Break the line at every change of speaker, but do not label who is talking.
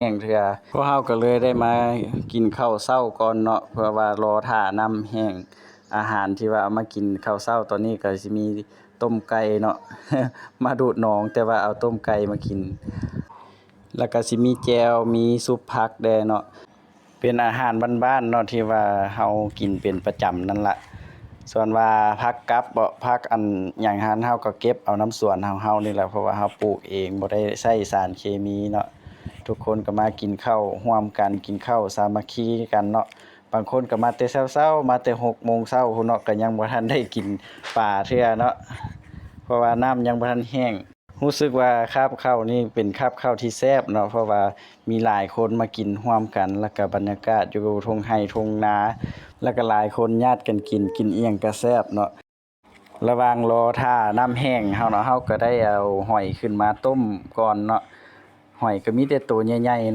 แห้งเทื่อพวกเราก็เลยได้มากินข้าวเช้าก่อนเนาะเพื่อว่ารอท่าน้ำแห้งอาหารที่ว่าเอามากินข้าวเช้าตอนนี้ก็สิมีต้มไก่เนาะ มาดูดหนองแต่ว่าเอาต้มไก่มากินแล้วก็สิมีแจ่วมีซุปผักแดเนาะเป็นอาหารบ้านๆเนาะที่ว่าเฮากินเป็นประจำนั่นล่ะส่วนว่าผักกับบ่ผักอันหยังหั้นเฮาก็เก็บเอาน้ำสวนเฮานี่แหละเพราะว่าเฮาปลูกเองบ่ได้ใช้สารเคมีเนาะทุกคนก็มากินข้าวร่วมกันกินข้าวสามัคคีกันเนาะบางคนก็มาแต่เช้าๆมาแต่6โมงเช้าพู้นเนาะก็ยังบ่ทันได้กินปลาเทื่อเนาะเพราะว่าน้ำยังบ่ทันแห้งรู้สึกว่าคาบข้าวนี่เป็นคาบข้าวที่แซ่บเนาะเพราะว่ามีหลายคนมากินร่วมกันแล้วก็บรรยากาศอยู่ทุ่งไร่ทุ่งนาแล้วก็หลายคนญาติกันกินอิหยังก็แซ่บเนาะ ระหว่างรอท่าน้ำแห้งเฮาเนาะเฮาก็ได้เอาหอยขึ้นมาต้มก่อนเนาะหอยก็มีแต่ตัวใหญ่ๆ